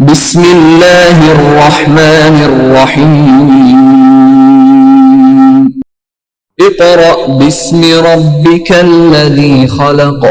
बिस्मिल्लाहिर्रहमानिर्रहीम। Iqra बिस्मि रब्बिकल्लज़ी खलक़।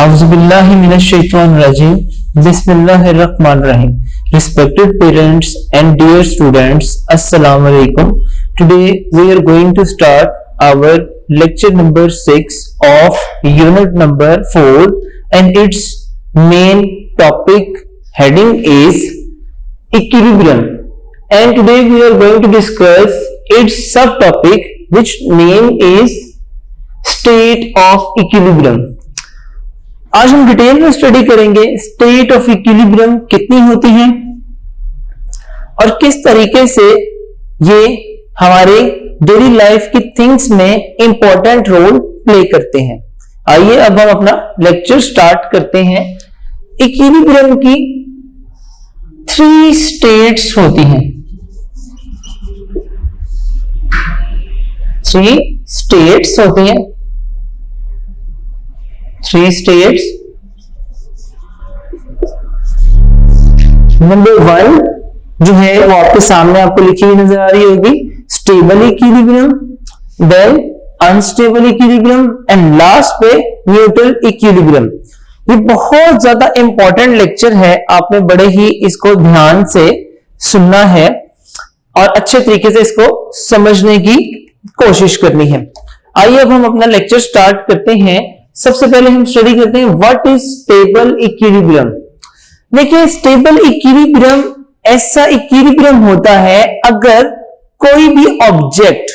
Auzubillahiminash-shaytanir-rajim. Bismillahir-rahmanir-rahim. Respected parents and dear students, Assalamu alaikum. Today we are going to start our lecture number 6 of unit number 4, and its main topic heading is equilibrium. And today we are going to discuss its subtopic, which name is state of equilibrium. आज हम detail में study करेंगे state of equilibrium कितनी होती हैं और किस तरीके से ये हमारे डेली लाइफ की थिंग्स में इंपॉर्टेंट रोल प्ले करते हैं। आइए अब हम अपना लेक्चर स्टार्ट करते हैं। इक्विलिब्रियम की 3 स्टेट्स होती हैं। 3 स्टेट्स होती हैं। 3 स्टेट्स। नंबर 1 जो है वो आपके सामने आपको लिखी हुई नजर आ रही होगी, stable equilibrium, then unstable equilibrium and last पे न्यूट्रल इक्विलिब्रियम। ये बहुत ज्यादा इंपॉर्टेंट लेक्चर है, आपने बड़े ही इसको ध्यान से सुनना है और अच्छे तरीके से इसको समझने की कोशिश करनी है। आइए अब हम अपना लेक्चर स्टार्ट करते हैं। सबसे पहले हम स्टडी करते हैं व्हाट इज स्टेबल इक्विलिब्रियम। देखिए, स्टेबल इक्विलिब्रियम ऐसा इक्विलिब्रियम होता है अगर कोई भी ऑब्जेक्ट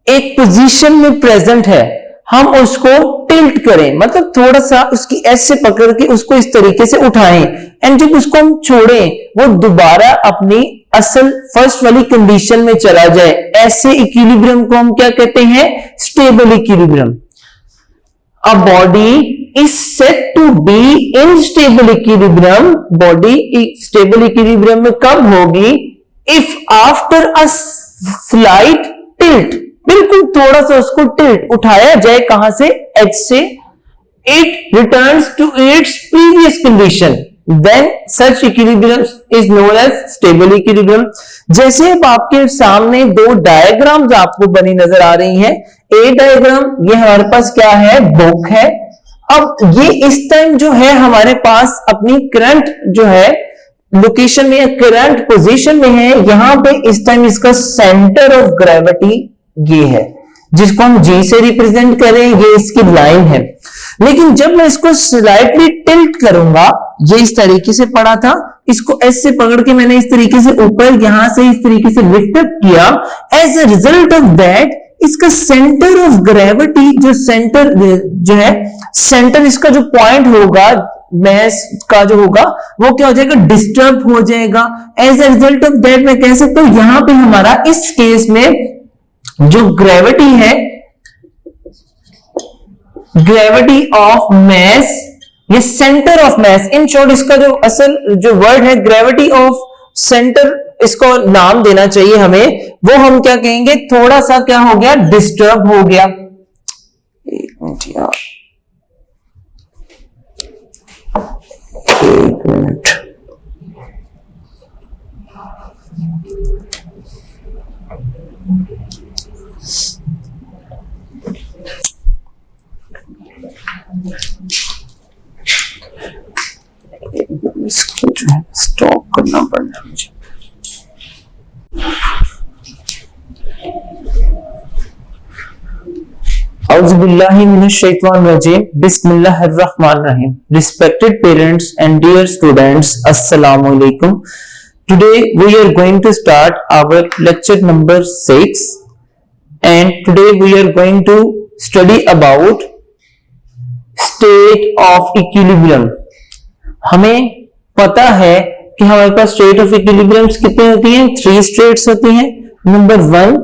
एक पोजीशन में प्रेजेंट है, हम उसको टिल्ट करें, मतलब थोड़ा सा उसकी ऐसे पकड़ के उसको इस तरीके से उठाएं एंड जब उसको हम छोड़ें वो दोबारा अपनी असल फर्स्ट वाली कंडीशन में चला जाए, ऐसे इक्विलिब्रियम को हम क्या कहते हैं? Stable equilibrium. A body is said to be in stable equilibrium. Body stable equilibrium में कब होगी? If after a slight tilt, बिल्कुल थोड़ा सा उसको टिल्ट उठाया जाए, कहां से? H से, it returns to its previous condition. Then such equilibrium is known as stable equilibrium. जैसे अब आपके सामने 2 डायग्राम्स आपको बनी नजर आ रही हैं। ए डायग्राम ये हमारे पास क्या है? बुक है। अब ये इस टाइम जो है हमारे पास अपनी करंट जो है लोकेशन में, करंट पोजीशन में है। यहां पे इस टाइम इसका सेंटर ऑफ ग्रेविटी ये है, जिसको हम जी से रिप्रेजेंट करें, ये इसकी लाइन है। लेकिन जब मैं इसको स्लाइटली टिल्ट करूंगा, ये इस तरीके से पड़ा था, इसको ऐसे पकड़ के मैंने इस तरीके से ऊपर यहां से इस तरीके से लिफ्ट अप किया। As a result of that इसका सेंटर ऑफ ग्रेविटी जो सेंटर जो है, सेंटर इसका जो पॉइंट होगा मैस का जो होगा वो क्या हो जाएगा? डिस्टर्ब हो जाएगा। As a result of that मैं कह सकता हूं यहां पे हमारा इस केस में जो ग्रेविटी है, ग्रेविटी ऑफ मैस, ये centre of mass, in short इसका जो असल जो वर्ड है ग्रेविटी ऑफ सेंटर, इसको नाम देना चाहिए हमें, वो हम क्या कहेंगे? थोड़ा सा क्या हो गया? डिस्टर्ब हो गया। एक मिनट यार, इसको जो है स्टॉप करना पड़ना मुझे। Bismillahirrahmanirrahim. Respected parents and dear students, Assalamu alaikum. Today we are going to start our lecture number 6, and today we are going to study about state of equilibrium. हमें पता है कि हमारे पास state of equilibrium कितनी होती हैं? 3 states होती हैं। नंबर 1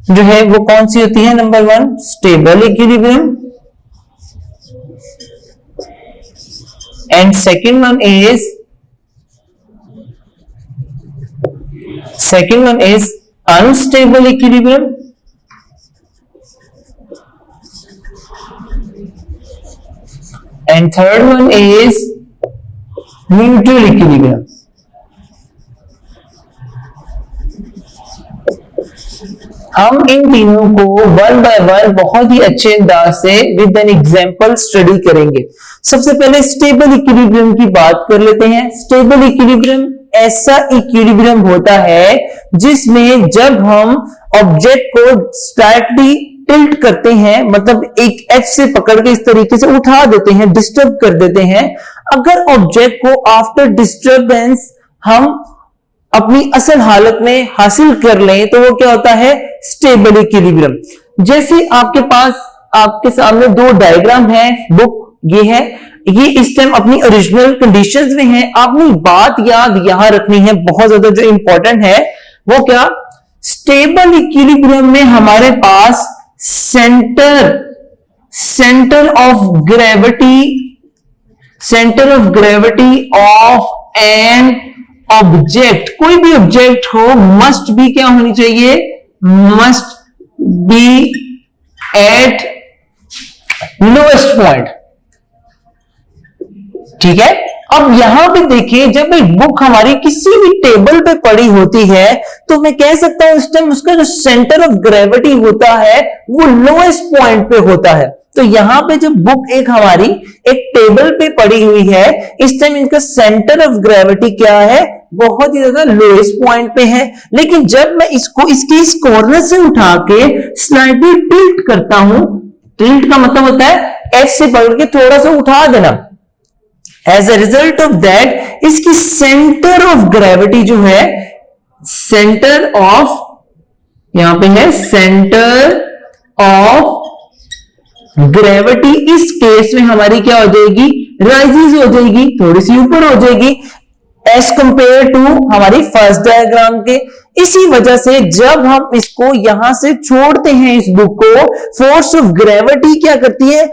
जो है वो कौन सी होती है? Number 1 stable equilibrium, and second one is unstable equilibrium, and third one is neutral equilibrium. हम इन तीनों को वन बाय वन बहुत ही अच्छे अंदाज से विद एन एग्जांपल स्टडी करेंगे। सबसे पहले स्टेबल इक्विलिब्रियम की बात कर लेते हैं। स्टेबल इक्विलिब्रियम ऐसा इक्विलिब्रियम होता है जिसमें जब हम ऑब्जेक्ट को स्लाइटली टिल्ट करते हैं, मतलब एक एज से पकड़ के इस तरीके से उठा देते हैं, डिस्टर्ब कर देते हैं, अगर ऑब्जेक्ट को आफ्टर डिस्टर्बेंस हम अपनी असल हालत में हासिल कर लें तो वो क्या होता है? Stable equilibrium. जैसे आपके पास आपके सामने 2 डायग्राम है, बुक ये है, ये इस टाइम अपनी ओरिजिनल कंडीशंस में है। आपने बात याद यहां रखनी है, बहुत ज्यादा जो इंपॉर्टेंट है वो क्या? स्टेबल इक्विलिब्रियम में हमारे पास centre of gravity of an object, कोई भी ऑब्जेक्ट हो, मस्ट बी क्या होनी चाहिए? Must be at lowest point. ठीक है, अब यहां पे देखिए, जब एक बुक हमारी किसी भी टेबल पे पड़ी होती है तो मैं कह सकता हूं उस टाइम उसका जो सेंटर ऑफ ग्रेविटी होता है वो लोएस्ट पॉइंट पे होता है। तो यहां पे जब बुक एक हमारी एक टेबल पे पड़ी हुई है, इस टाइम इनका सेंटर ऑफ ग्रेविटी क्या है? बहुत ही ज्यादा लोएस्ट पॉइंट पे है। लेकिन जब मैं इसको इसकी इस कॉर्नर से उठा के स्लाइडली टिल्ट करता हूं, टिल्ट का मतलब होता है एज से पकड़ के थोड़ा सा उठा देना, as a result of that इसकी सेंटर ऑफ ग्रेविटी जो है, सेंटर ऑफ, यहां पे है सेंटर ऑफ ग्रेविटी, इस केस में हमारी क्या हो जाएगी? राइजेस हो जाएगी, थोड़ी सी ऊपर हो जाएगी एज कंपेयर टू हमारी फर्स्ट डायग्राम के। इसी वजह से जब हम इसको यहां से छोड़ते हैं इस बुक को, फोर्स ऑफ ग्रेविटी क्या करती है?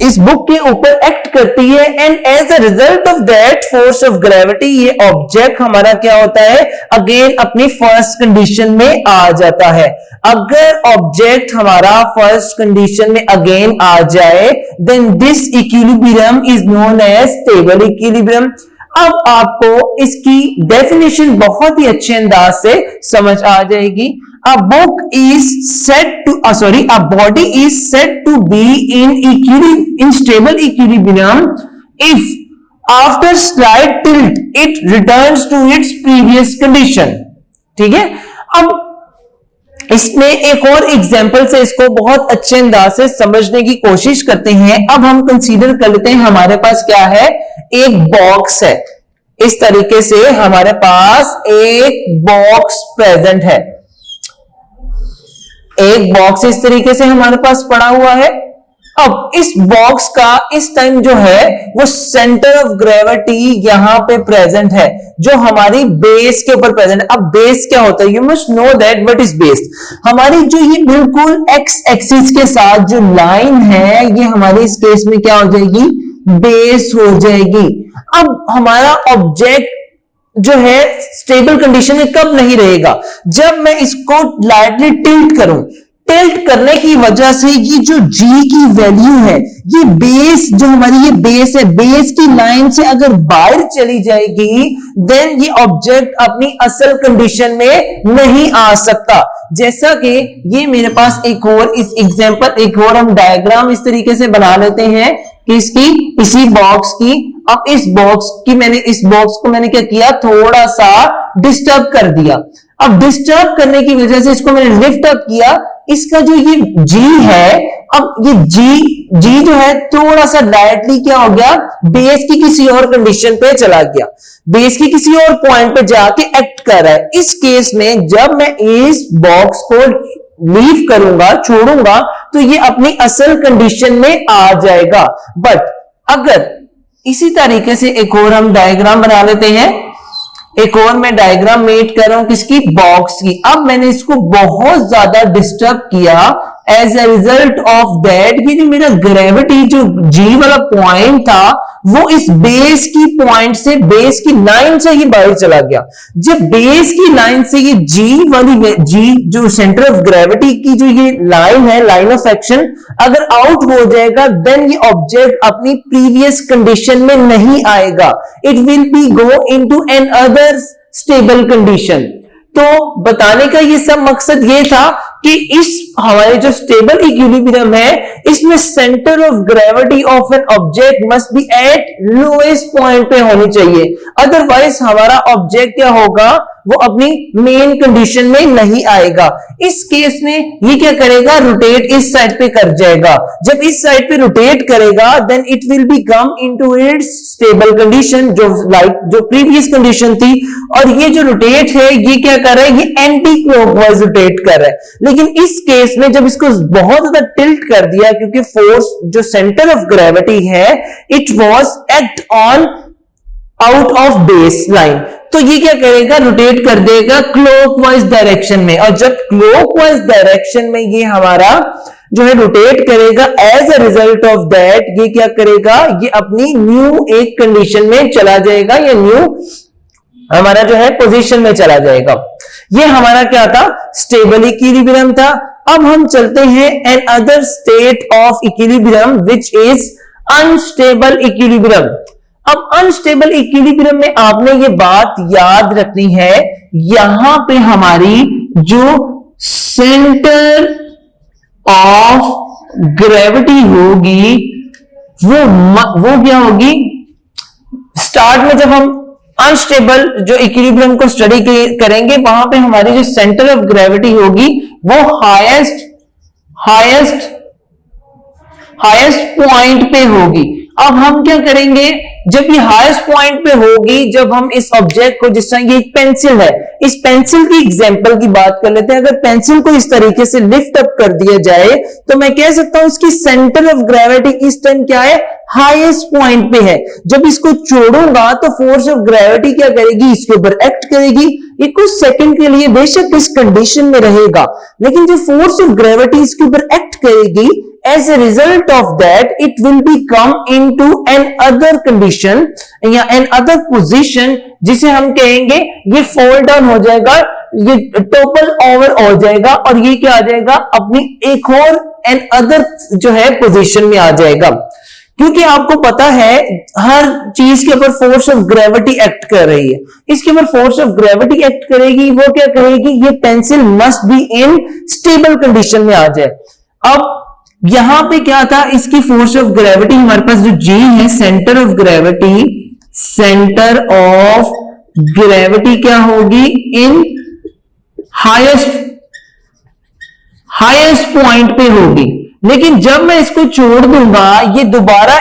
इस बुक के ऊपर एक्ट करती है, and as a result of that force of gravity ये ऑब्जेक्ट हमारा क्या होता है? अगेन अपनी फर्स्ट कंडीशन में आ जाता है। अगर ऑब्जेक्ट हमारा फर्स्ट कंडीशन में अगेन आ जाए, then this equilibrium is known as stable equilibrium. अब आपको इसकी डेफिनेशन बहुत ही अच्छे अंदाज से समझ आ जाएगी। A book is said to, a body is said to be in stable equilibrium if after slight tilt it returns to its previous condition। ठीक है, अब इसमें एक और एग्जांपल से इसको बहुत अच्छे अंदाज से समझने की कोशिश करते हैं। अब हम कंसीडर कर लेते हैं हमारे पास क्या है? एक बॉक्स है। इस तरीके से हमारे पास एक बॉक्स प्रेजेंट है, एक बॉक्स इस तरीके से हमारे पास पड़ा हुआ है। अब इस बॉक्स का इस टाइम जो है वो सेंटर ऑफ ग्रेविटी यहां पे प्रेजेंट है, जो हमारी बेस के ऊपर प्रेजेंट है। अब बेस क्या होता है? You must know that what is base. हमारी जो ये बिल्कुल एक्स एक्सिस के साथ जो लाइन है, ये हमारी इस केस में क्या हो जाएगी? बेस हो जाएगी। अब हमारा ऑब्जेक्ट जो है स्टेबल कंडीशन में कब नहीं रहेगा? जब मैं इसको लाइटली टिल्ट करूं। टिल्ट करने की वजह से ये जो G की वैल्यू है, ये बेस जो हमारी ये बेस है, बेस की लाइन से अगर बाहर चली जाएगी, देन ये ऑब्जेक्ट अपनी असल कंडीशन में नहीं आ सकता। जैसा कि ये मेरे पास एक और इस एग्जांपल एक और हम डायग्राम इस तरीके से बना लेते हैं कि इसकी इसी बॉक्स की, अब इस बॉक्स को मैंने क्या किया, थोड़ा सा डिस्टर्ब कर दिया। अब डिस्टर्ब करने की वजह से इसको मैंने लिफ्ट अप किया, इसका जो ये जी है, अब ये जी जो है थोड़ा सा डायरेक्टली क्या हो गया, बेस की किसी और कंडीशन पे चला गया, बेस की किसी और पॉइंट पे जाके एक्ट कर रहा है। इस केस में जब मैं इस बॉक्स को लीव करूंगा, छोड़ूंगा, तो ये अपनी असल कंडीशन में आ जाएगा। बट अगर इसी तरीके से एक और हम डायग्राम बना लेते हैं, एक और मैं डायग्राम मेक कर रहा हूं किसकी, बॉक्स की। अब मैंने इसको बहुत ज्यादा डिस्टर्ब किया, as a result of that ये जो मेरा ग्रेविटी जो जी वाला पॉइंट था वो इस बेस की पॉइंट से, बेस की लाइन से ही बाहर चला गया। जब बेस की लाइन से ये जी जो सेंटर ऑफ ग्रेविटी की जो ये लाइन है, लाइन ऑफ एक्शन अगर आउट हो जाएगा, देन ये ऑब्जेक्ट अपनी प्रीवियस कंडीशन में नहीं आएगा, it will be go into another stable condition. तो बताने का ये सब मकसद ये था कि इस हमारे जो स्टेबल इक्विलिब्रियम है, इसमें centre of gravity of an object must be at lowest point पे होनी चाहिए, अदरवाइज हमारा ऑब्जेक्ट क्या होगा, वो अपनी मेन कंडीशन में नहीं आएगा। इस केस में ये क्या करेगा, रोटेट इस साइड पे कर जाएगा। जब इस साइड पे रोटेट करेगा, then it will be come into its stable condition, जो प्रीवियस कंडीशन थी। और ये जो रोटेट है ये क्या कर रहा है, ये एंटी क्लॉकवाइज रोटेट कर रहा है। लेकिन इस केस में जब इसको बहुत ज्यादा टिल्ट कर दिया, क्योंकि फोर्स जो सेंटर ऑफ ग्रेविटी है it was act on out of base line, तो ये क्या करेगा, रोटेट कर देगा क्लॉकवाइज डायरेक्शन में। और जब क्लॉकवाइज डायरेक्शन में ये हमारा जो है रोटेट करेगा, as a result of that ये क्या करेगा, ये अपनी न्यू एक कंडीशन में चला जाएगा, या न्यू हमारा जो है पोजीशन में चला जाएगा। ये हमारा क्या था, स्टेबल इक्विलिब्रियम था। अब हम चलते हैं another state of equilibrium which is unstable equilibrium. अब अनस्टेबल इक्विलिब्रियम में आपने ये बात याद रखनी है, यहां पे हमारी जो सेंटर ऑफ ग्रेविटी होगी वो क्या होगी, स्टार्ट में जब हम अनस्टेबल जो इक्विलिब्रियम को स्टडी करेंगे, वहां पे हमारी जो सेंटर ऑफ ग्रेविटी होगी वो हाईएस्ट पॉइंट पे होगी। अब हम क्या करेंगे, जब ये हाईएस्ट पॉइंट पे होगी, जब हम इस ऑब्जेक्ट को, जिस तरह ये एक पेंसिल है, इस पेंसिल की एग्जांपल की बात कर लेते हैं। अगर पेंसिल को इस तरीके से लिफ्ट अप कर दिया जाए तो मैं कह सकता हूं इसकी सेंटर ऑफ ग्रेविटी इस टाइम क्या है, हाईएस्ट पॉइंट पे है। जब इसको छोड़ूंगा तो फोर्स ऑफ ग्रेविटी क्या करेगी, इसके ऊपर एक्ट करेगी। ये कुछ सेकंड के लिए बेशक इस कंडीशन में रहेगा, लेकिन जो फोर्स ऑफ ग्रेविटी इसके ऊपर एक्ट करेगी, as a result of that it will be come into an other condition या an other position, जिसे हम कहेंगे ये fall down हो जाएगा, ये टॉपल ओवर हो जाएगा, और ये क्या आ जाएगा, अपनी एक और an other जो है पोजीशन में आ जाएगा। क्योंकि आपको पता है हर चीज के ऊपर फोर्स ऑफ ग्रेविटी एक्ट कर रही है, इसके ऊपर फोर्स ऑफ ग्रेविटी एक्ट करेगी, वो क्या करेगी, ये pencil must be in stable condition में आ जाए। अब यहां पे क्या था, इसकी फोर्स ऑफ ग्रेविटी हमारे पास जो जी है, सेंटर ऑफ ग्रेविटी क्या होगी, इन हाईएस्ट पॉइंट पे होगी। लेकिन जब मैं इसको छोड़ दूंगा, ये दोबारा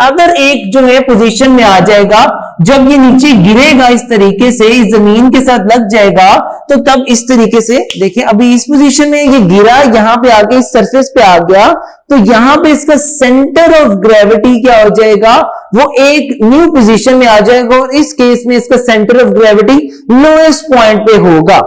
अगर एक जो है पोजीशन में आ जाएगा। जब ये नीचे गिरेगा इस तरीके से, इस जमीन के साथ लग जाएगा, तो तब इस तरीके से देखिए, अभी इस पोजीशन में ये गिरा, यहां पे आके इस सरफेस पे आ गया, तो यहां पे इसका सेंटर ऑफ ग्रेविटी क्या हो जाएगा, वो एक न्यू पोजीशन में आ जाएगा, और इस केस में इसका centre of gravity lowest point पे होगा।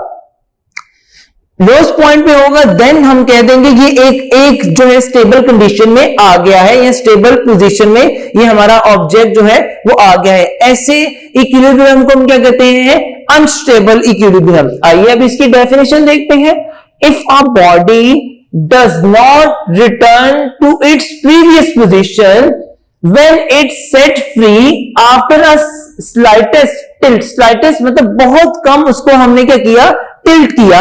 लोएस्ट पॉइंट पे होगा, देन हम कह देंगे ये एक जो है स्टेबल कंडीशन में आ गया है, या स्टेबल पोजीशन में ये हमारा ऑब्जेक्ट जो है वो आ गया है। ऐसे इक्विलिब्रियम को हम क्या कहते हैं, अनस्टेबल इक्विलिब्रियम। आइए अब इसकी डेफिनेशन देखते हैं। If a body does not return to its previous position when it's set free after a slightest tilt, slightest मतलब बहुत कम उसको हमने क्या किया, टिल्ट किया,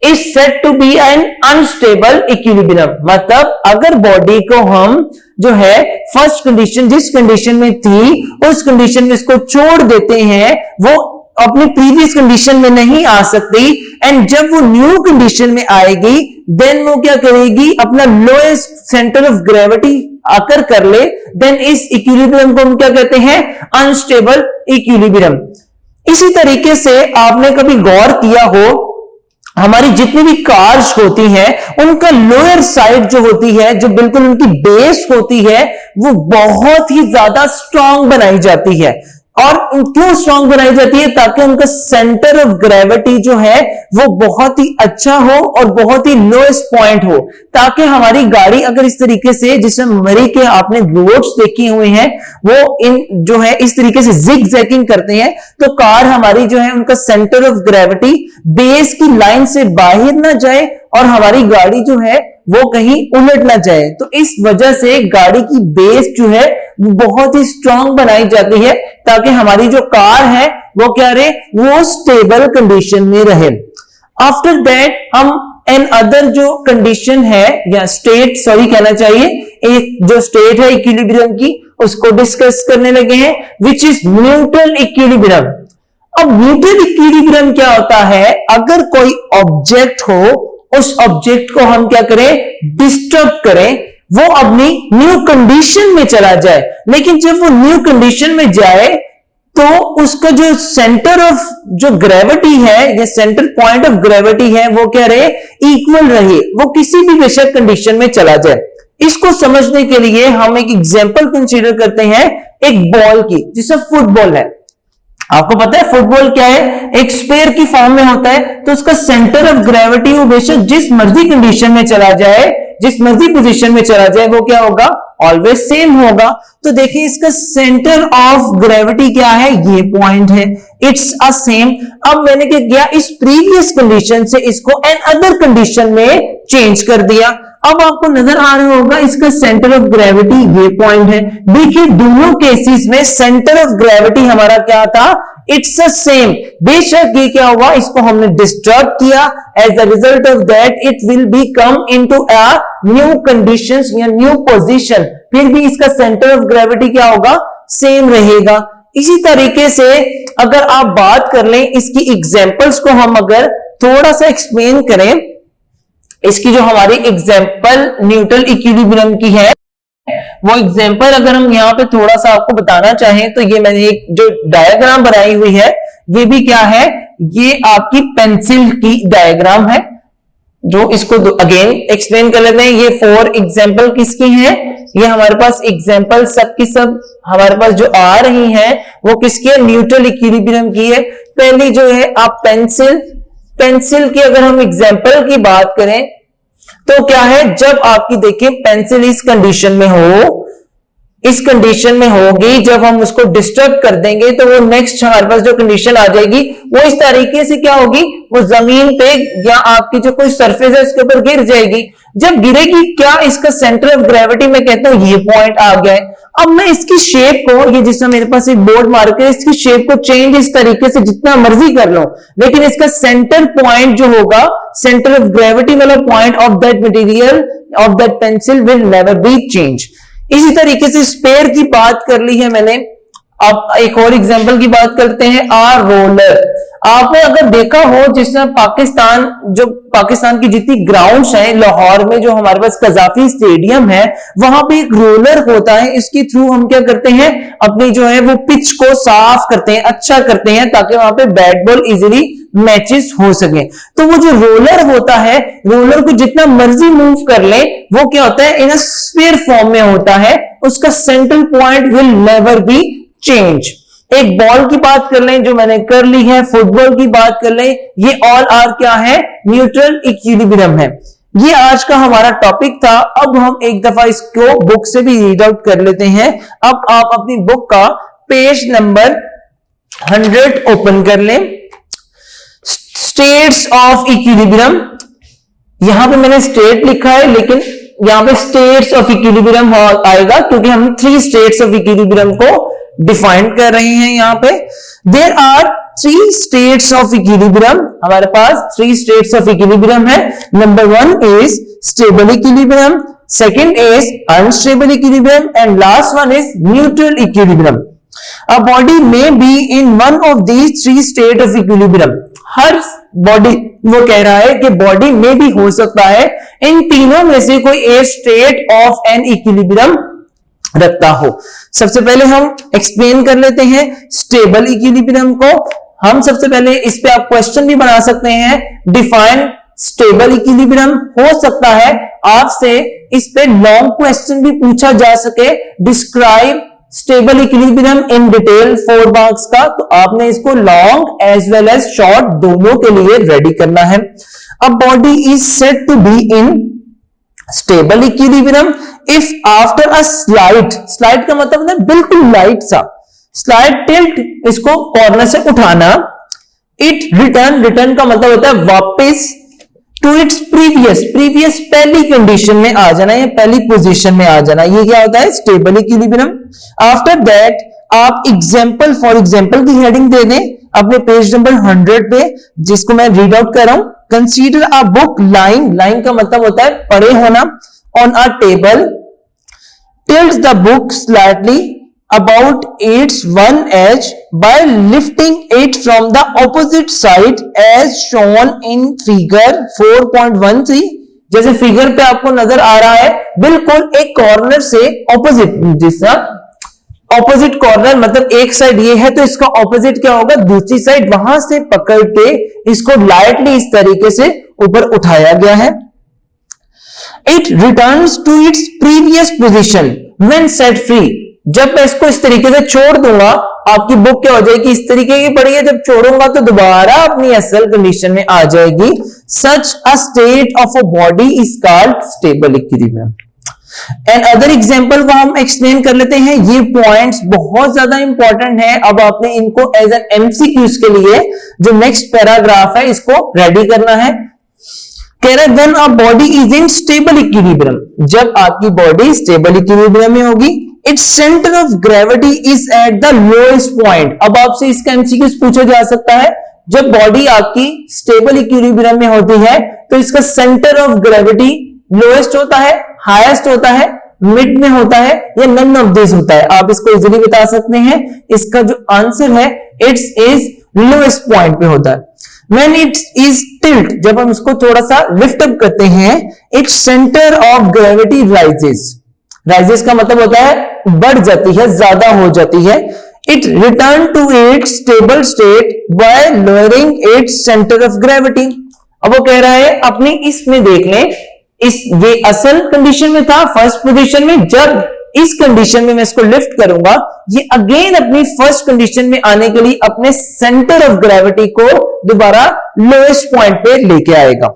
is said to be an unstable equilibrium। मतलब अगर बॉडी को हम जो है फर्स्ट कंडीशन जिस कंडीशन में थी उस कंडीशन में इसको छोड़ देते हैं, वो अपनी प्रीवियस कंडीशन में नहीं आ सकती, एंड जब वो न्यू कंडीशन में आएगी देन वो क्या करेगी, अपना लोएस्ट सेंटर ऑफ ग्रेविटी आकर कर ले, देन इस इक्विलिब्रियम को हम क्या कहते हैं, अनस्टेबल इक्विलिब्रियम। इसी तरीके से आपने कभी गौर किया हो, हमारी जितनी भी कार्स होती हैं उनका लोअर साइड जो होती है, जो बिल्कुल उनकी बेस होती है, वो बहुत ही ज्यादा स्ट्रांग बनाई जाती है। और क्यों स्ट्रांग बनाई जाती है, ताकि उनका सेंटर ऑफ ग्रेविटी जो है वो बहुत ही अच्छा हो और बहुत ही लोएस्ट पॉइंट हो, ताकि हमारी गाड़ी अगर इस तरीके से, जिसमें मरी के आपने रोड्स देखे हुए हैं, वो इन जो है इस तरीके से जिग जैगिंग करते हैं, तो कार हमारी जो है उनका सेंटर ऑफ ग्रेविटी बेस की लाइन से बाहर ना जाए और हमारी गाड़ी जो है वो कहीं उलट ना जाए। तो इस वजह से गाड़ी की बेस जो है वो बहुत ही स्ट्रांग बनाई जाती है, ताकि हमारी जो कार है वो क्या रहे, वो स्टेबल कंडीशन में रहे। आफ्टर दैट हम एन अदर जो कंडीशन है या स्टेट सॉरी कहना चाहिए, एक जो स्टेट है इक्विलिब्रियम की उसको डिस्कस करने लगे हैं, विच इज न्यूट्रल इक्विलिब्रियम। अब न्यूट्रल इक्विलिब्रियम क्या होता है, अगर कोई ऑब्जेक्ट हो उस ऑब्जेक्ट को हम क्या करें, डिस्टर्ब करें, वो अपनी न्यू कंडीशन में चला जाए, लेकिन जब वो न्यू कंडीशन में जाए तो उसका जो सेंटर ऑफ जो ग्रेविटी है या सेंटर पॉइंट ऑफ ग्रेविटी है वो क्या रहे, इक्वल रहे, वो किसी भी बेशक कंडीशन में चला जाए। इसको समझने के लिए हम एक एग्जांपल कंसीडर करते हैं एक बॉल की, जिसे फुटबॉल है। आपको पता है फुटबॉल क्या है, एक स्पेयर की फॉर्म में होता है, तो उसका सेंटर ऑफ ग्रेविटी वो बेशक जिस मर्जी कंडीशन में चला जाए, जिस मर्जी पोजीशन में चला जाए, वो क्या होगा, ऑलवेज सेम होगा। तो देखिए इसका सेंटर ऑफ ग्रेविटी क्या है, ये पॉइंट है, इट्स अ सेम। अब मैंने क्या किया, इस प्रीवियस कंडीशन से इसको एन अदर कंडीशन में चेंज कर दिया। अब आपको नजर आ रहा होगा इसका सेंटर ऑफ ग्रेविटी ये पॉइंट है। देखिए दोनों केसेस में सेंटर ऑफ ग्रेविटी हमारा क्या था, इट्स अ सेम। बेशक ये क्या हुआ, इसको हमने डिस्टर्ब किया, as a result of that it will be come into a new conditions या न्यू पोजीशन, फिर भी इसका सेंटर ऑफ ग्रेविटी क्या होगा, सेम रहेगा। इसी तरीके से अगर आप बात कर लें इसकी एग्जांपल्स को हम अगर थोड़ा सा एक्सप्लेन करें, इसकी जो हमारी एग्जांपल न्यूट्रल इक्विलिब्रियम की है, वो एग्जांपल अगर हम यहाँ पे थोड़ा सा आपको बताना चाहें तो ये मैंने एक जो डायग्राम बनाई हुई है, ये भी क्या है, ये आपकी पेंसिल की डायग्राम है, जो इसको अगेन एक्सप्लेन कर लेते हैं। ये 4 एग्जांपल किसकी हैं, ये हमारे पास एग्जांपल सब की सब हमारे पास जो आ रही हैं वो किसकी है, न्यूट्रल इक्विलिब्रियम की है। पहली जो है आप पेंसिल की अगर हम एग्जांपल की बात करें तो क्या है, जब आपकी देखिए पेंसिल इस कंडीशन में हो, इस कंडीशन में होगी, जब हम उसको डिस्टर्ब कर देंगे तो वो नेक्स्ट हमारे पास जो कंडीशन आ जाएगी वो इस तरीके से क्या होगी, वो जमीन पे या आपकी जो कोई सरफेस है उसके ऊपर गिर जाएगी। जब गिरेगी क्या, इसका सेंटर ऑफ ग्रेविटी मैं कहता हूं ये पॉइंट आ गया है। अब मैं इसकी शेप को, ये जिसमें मेरे पास एक बोर्ड मार्कर है, इसकी शेप को चेंज इस तरीके से जितना मर्जी कर लो, लेकिन इसका सेंटर पॉइंट जो होगा, सेंटर ऑफ ग्रेविटी वाला point of that material of that pencil will never be change. इसी तरीके से स्पेयर की बात कर ली है मैंने। अब एक और एग्जांपल की बात करते हैं, आ रोलर। आपने अगर देखा हो, जिसमें पाकिस्तान की जितनी ग्राउंड्स हैं, लाहौर में जो हमारे पास कजाफी स्टेडियम है, वहां पे एक रोलर होता है। इसके थ्रू हम क्या करते हैं, अपनी जो है वो पिच को साफ करते हैं, अच्छा करते हैं, ताकि वहां पे बैट बॉल इजीली मैचेस हो सके। तो वो जो रोलर होता है, रोलर को जितना मर्जी मूव कर ले, वो क्या होता है, इन स्फीयर फॉर्म में होता है, उसका central point will never be change. एक बॉल की बात कर लें जो मैंने कर ली है, फुटबॉल की बात कर लें, ये ऑल आर क्या है, न्यूट्रल इक्विलिब्रियम है। ये आज का हमारा टॉपिक था। अब हम एक दफा इसको बुक से भी रीड आउट कर लेते हैं। अब आप अपनी बुक का पेज नंबर 100 ओपन कर लें। स्टेट्स ऑफ इक्विलिब्रियम, यहां पे मैंने स्टेट लिखा है, लेकिन यहां पे स्टेट्स ऑफ इक्विलिब्रियम आएगा, क्योंकि हम 3 स्टेट्स ऑफ इक्विलिब्रियम को डिफाइन कर रहे हैं। यहां पे there are three states of equilibrium, हमारे पास थ्री स्टेट्स ऑफ इक्विलिब्रियम है। Number one is stable equilibrium, second is unstable equilibrium and last one is neutral equilibrium. A body may be in one of these three state of equilibrium. Her body, वो कह रहा है कि body में भी हो सकता है इन तीनों में से कोई एक स्टेट ऑफ एन इक्विलिब्रियम रखता हो। सबसे पहले हम एक्सप्लेन कर लेते हैं स्टेबल इक्विलिब्रियम को। हम सबसे पहले इस पे आप क्वेश्चन भी बना सकते हैं, डिफाइन स्टेबल इक्विलिब्रियम। हो सकता है आपसे इस पे लॉन्ग क्वेश्चन भी पूछा जा सके, describe stable equilibrium in detail 4 marks का, तो आपने इसको long as well as short दोनों के लिए रेडी करना है। A body is said to be in stable equilibrium if after a slide का मतलब है बिल्कुल लाइट सा स्लाइड टिल्ट, इसको कॉर्नर से उठाना, इट रिटर्न का मतलब होता है वापस टू इट्स प्रीवियस पहली कंडीशन में आ जाना या पहली पोजीशन में आ जाना, ये क्या होता है स्टेबल इक्विलिब्रियम। आफ्टर दैट आप एग्जांपल फॉर एग्जांपल की हेडिंग दे दें अपने पेज नंबर 100 पे, जिसको मैं रीड आउट कर रहा हूं। कंसीडर अ बुक लाइन का मतलब होता है पड़े होना, on a table, tilts the book slightly about its one edge by lifting it from the opposite side as shown in figure 4.13। जैसे फिगर पे आपको नजर आ रहा है बिल्कुल एक कॉर्नर से ऑपोजिट, जिसका ऑपोजिट कॉर्नर मतलब एक साइड ये है तो इसका ऑपोजिट क्या होगा, दूसरी साइड, वहां से पकड़ के इसको लाइटली इस तरीके से ऊपर उठाया गया है। It returns to its previous position when set free। जब मैं इसको इस तरीके से छोड़ दूंगा आपकी बुक क्या हो जाएगी, इस तरीके की पड़ी है, जब छोड़ूंगा तो दोबारा अपनी असल कंडीशन में आ जाएगी। Such a state of a body is called stable equilibrium। And other example को हम एक्सप्लेन कर लेते हैं। ये पॉइंट्स बहुत ज्यादा इंपॉर्टेंट है, अब आपने इनको एज एन एमसीक्यूज के लिए जो नेक्स्ट पैराग्राफ है इसको रेडी करना है। कह रहा है when a body is in stable equilibrium, जब आपकी बॉडी स्टेबल इक्विलिब्रियम में होगी, it's centre of gravity is at the lowest point. अब आपसे इसका एमसीक्यूज पूछा जा सकता है, जब बॉडी आपकी स्टेबल इक्विलिब्रियम में होती है तो इसका सेंटर ऑफ ग्रेविटी लोएस्ट होता है, हाईएस्ट होता है, मिड में होता है या नन ऑफ दिस होता है। आप इसको इजीली बता सकते हैं, इसका जो आंसर है इट्स इज लोएस्ट पॉइंट पे होता है। When it is tilt, जब हम इसको थोड़ा सा लिफ्ट अप करते हैं, its center of gravity rises का मतलब होता है बढ़ जाती है, ज्यादा हो जाती है। It return to its stable state by lowering its center of gravity। अब वो कह रहा है अपनी इसमें देख लें, ये असल कंडीशन में था फर्स्ट पोजीशन में, जब इस कंडीशन में मैं इसको लिफ्ट करूंगा ये अगेन अपनी फर्स्ट कंडीशन में आने के लिए अपने सेंटर ऑफ ग्रेविटी को दोबारा लोएस्ट पॉइंट पे लेके आएगा।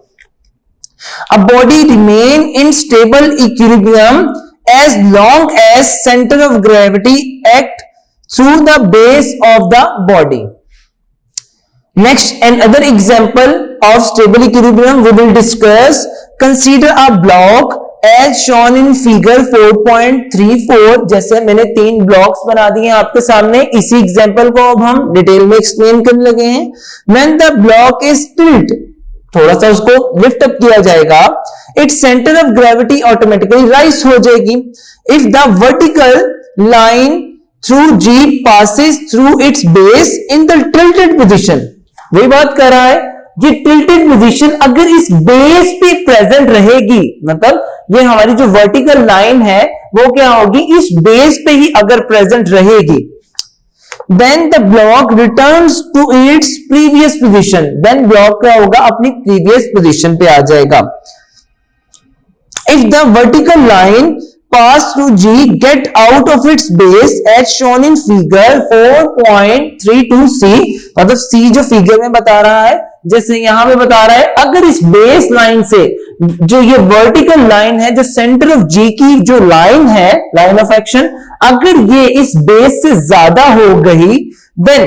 A body remain in stable equilibrium as long as centre of gravity act through the base of the body. Next and other example of stable equilibrium we will discuss. Consider a block as shown in figure 4.34। जैसे मैंने 3 blocks बना दिए हैं आपके सामने, इसी example को अब हम डिटेल में एक्सप्लेन करने लगे हैं। When the block is tilt, थोड़ा सा उसको लिफ्ट अप किया जाएगा, its centre of gravity automatically rise हो जाएगी। If the vertical line through G passes through its base in the tilted position, वही बात कर रहा है, ये टिल्टेड पोजीशन अगर इस बेस पे प्रेजेंट रहेगी, मतलब ये हमारी जो वर्टिकल लाइन है वो क्या होगी, इस बेस पे ही अगर प्रेजेंट रहेगी, then the block returns to its previous position. Then block क्या होगा, अपनी प्रीवियस पोजीशन पे आ जाएगा। If the vertical line pass through G get out of its base as shown in figure 4.32C, मतलब C जो figure में बता रहा है, जैसे यहां पे बता रहा है, अगर इस बेस लाइन से जो ये वर्टिकल लाइन है, जो सेंटर ऑफ G की जो लाइन है, लाइन ऑफ एक्शन, अगर ये इस बेस से ज्यादा हो गई, then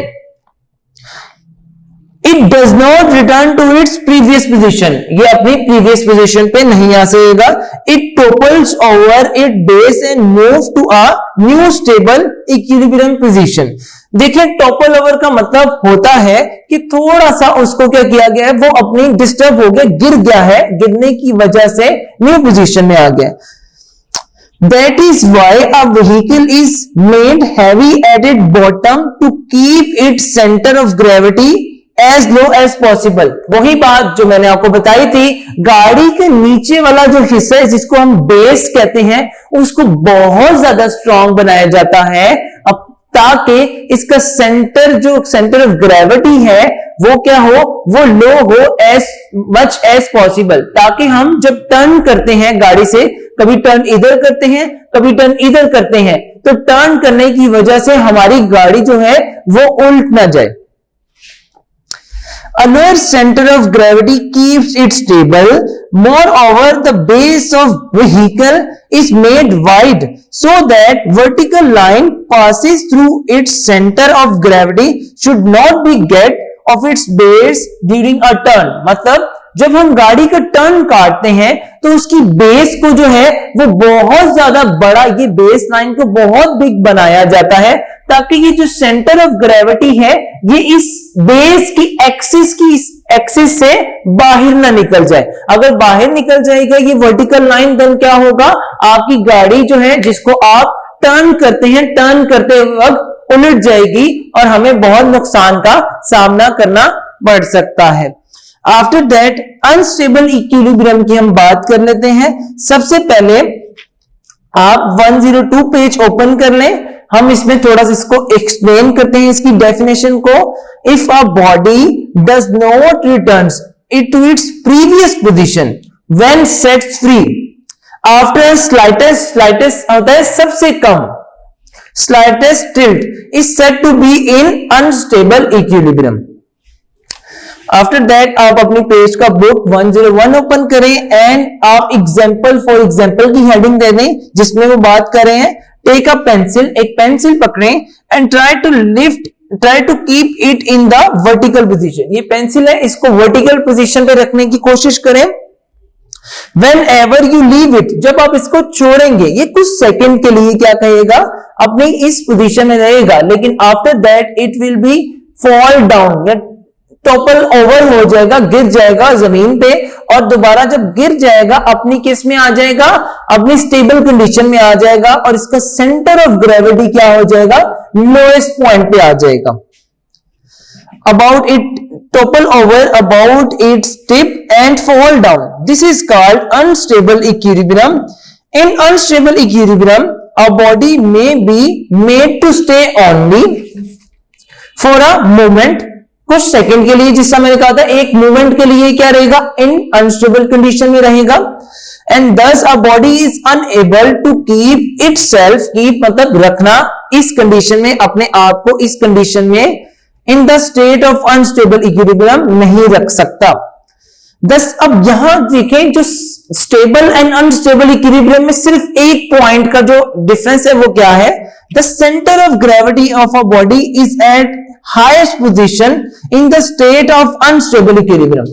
it does not return to its previous position, ये अपनी प्रीवियस पोजीशन पे नहीं आ सकेगा। It topples over it base and move to a new stable equilibrium position. देखिए टॉपल ओवर का मतलब होता है कि थोड़ा सा उसको क्या किया गया है, वो अपनी डिस्टर्ब हो गया, गिर गया है, गिरने की वजह से न्यू पोजीशन में आ गया। That is why a vehicle is made heavy at its bottom to keep its center of gravity as low as possible। वही बात जो मैंने आपको बताई थी, गाड़ी के नीचे वाला जो हिस्सा है जिसको हम बेस कहते हैं, उसको बहुत ज्यादा स्ट्रॉन्ग बनाया जाता है अब ताकि इसका सेंटर ऑफ ग्रेविटी है वो क्या हो, वो लो हो एज मच एज पॉसिबल, ताकि हम जब टर्न करते हैं गाड़ी से, कभी टर्न इधर करते हैं कभी टर्न इधर करते हैं, तो टर्न करने की वजह से हमारी गाड़ी जो है वो उल्ट ना जाए। A lower center of gravity keeps it stable. Moreover, the base of vehicle is made wide so that vertical line passes through its center of gravity should not be get of its base during a turn। मतलब जब हम गाड़ी का turn काटते हैं तो उसकी base को जो है वो बहुत ज्यादा बड़ा, ये बेस लाइन को बहुत बिग बनाया जाता है ताकि ये जो सेंटर ऑफ ग्रेविटी है ये इस बेस की एक्सिस से बाहर ना निकल जाए। अगर बाहर निकल जाएगा ये वर्टिकल लाइन, देन क्या होगा, आपकी गाड़ी जो है जिसको आप टर्न करते हैं, टर्न करते वक्त उलट जाएगी और हमें बहुत नुकसान का सामना करना पड़ सकता है। आफ्टर दैट अनस्टेबल इक्विलिब्रियम की हम बात कर लेते हैं। सबसे पहले आप 102 पेज ओपन कर लें, हम इसमें थोड़ा सा इसको एक्सप्लेन करते हैं इसकी डेफिनेशन को। If a body does not returns it to its previous position when sets free after slightest होता है सबसे कम, slightest tilt is said to be in unstable equilibrium. After that आप अपनी पेज का बुक 101 ओपन करें and आप example for example की हेडिंग दे दें जिसमें वो बात कर रहे हैं। टेक अ पेंसिल, एक पेंसिल पकड़ें and try to keep it in the vertical position. ये पेंसिल है, इसको वर्टिकल पोजीशन पे रखने की कोशिश करें। When ever you leave it, जब आप इसको छोड़ेंगे ये कुछ सेकंड के लिए क्या कहेगा, अपनी इस पोजीशन में रहेगा, लेकिन after that it will B fall down या टॉपल ओवर हो जाएगा, गिर जाएगा जमीन पे, और दोबारा जब गिर जाएगा अपनी किस में आ जाएगा, अपनी स्टेबल कंडीशन में आ जाएगा और इसका सेंटर ऑफ ग्रेविटी क्या हो जाएगा, लोएस्ट पॉइंट पे आ जाएगा। About it topple over about its tip and fall down. This is called unstable equilibrium. In unstable equilibrium, a body may be made to stay only for a moment, कुछ second के लिए, जिसका मैंने कहा था एक मूवमेंट के लिए क्या रहेगा, इन अनस्टेबल कंडीशन में रहेगा। And thus a body is unable to keep itself, keep मतलब रखना, इस कंडीशन में अपने आप को इस कंडीशन में in the state of unstable equilibrium नहीं रख सकता। दस अब यहां देखें जो स्टेबल एंड अनस्टेबल इक्विलिब्रियम में सिर्फ एक पॉइंट का जो डिफरेंस है वो क्या है, the centre of gravity of a body is eight highest position in the state of unstable equilibrium.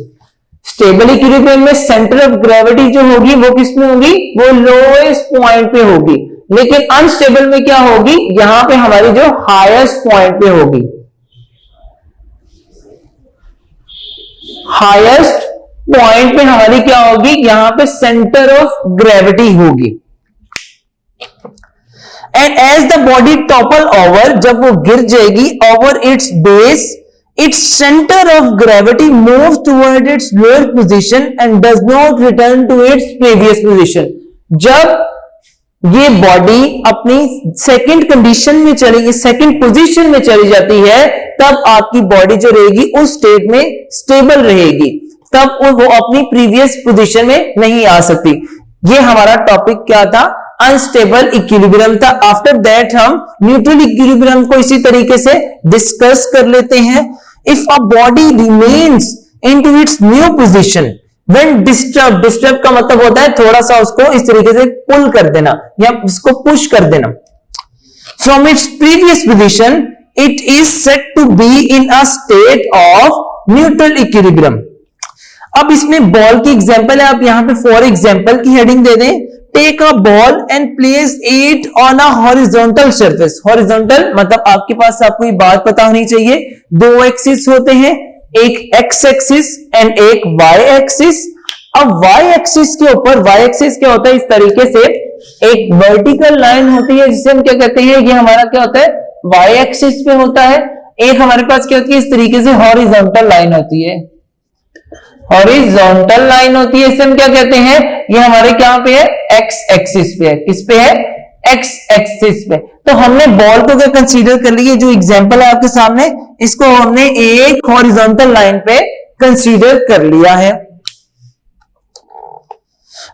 Stable equilibrium में सेंटर ऑफ ग्रेविटी जो होगी वो किस में होगी, वो लोएस्ट पॉइंट पे होगी, लेकिन अनस्टेबल में क्या होगी, यहां पे हमारी जो हाईएस्ट पॉइंट पे होगी, हाईएस्ट पॉइंट पे हमारी क्या होगी, यहां पे सेंटर ऑफ ग्रेविटी होगी। And as the body topple over, जब वो गिर जाएगी, over its base, its centre of gravity move toward its lower position and does not return to its previous position. जब ये बॉडी अपनी सेकंड कंडीशन में चलेगी, सेकंड पोजीशन में चली जाती है, तब आपकी बॉडी जो रहेगी उस स्टेट में स्टेबल रहेगी, तब वो अपनी प्रीवियस पोजीशन में नहीं आ सकती। ये हमारा टॉपिक क्या था, अनस्टेबल इक्विलिब्रियम था। आफ्टर दैट हम न्यूट्रल इक्विलिब्रियम को इसी तरीके से डिस्कस कर लेते हैं। If a body remains into its new position when disturb, disturb का मतलब होता है थोड़ा सा उसको इस तरीके से पुल कर देना या उसको पुश कर देना, from its previous position, it is said to be in a state of neutral equilibrium. अब इसमें बॉल की एग्जांपल है, आप यहां पे फॉर एग्जांपल की हेडिंग दे दें, take a ball and place it on a horizontal surface. Horizontal मतलब आपके पास, आपको ये बात पता होनी चाहिए, दो एक्सिस होते हैं, एक एक्स एक्सिस एंड एक वाई एक्सिस। अब वाई एक्सिस के ऊपर, वाई एक्सिस क्या होता है, इस तरीके से एक वर्टिकल लाइन होती है जिसे हम क्या कहते हैं, ये हमारा क्या होता है, वाई एक्सिस पे होता है। एक हमारे पास क्या होती है, इस तरीके से हॉरिजॉन्टल लाइन होती है, हॉरिजॉन्टल लाइन होती है, इसे हम क्या कहते हैं, ये हमारे क्या पे है, एक्स एक्सिस पे है। किस पे है, एक्स एक्सिस पे। तो हमने बॉल को क्या कंसीडर कर लिया, जो एग्जांपल है आपके सामने, इसको हमने एक हॉरिजॉन्टल लाइन पे कंसीडर कर लिया है।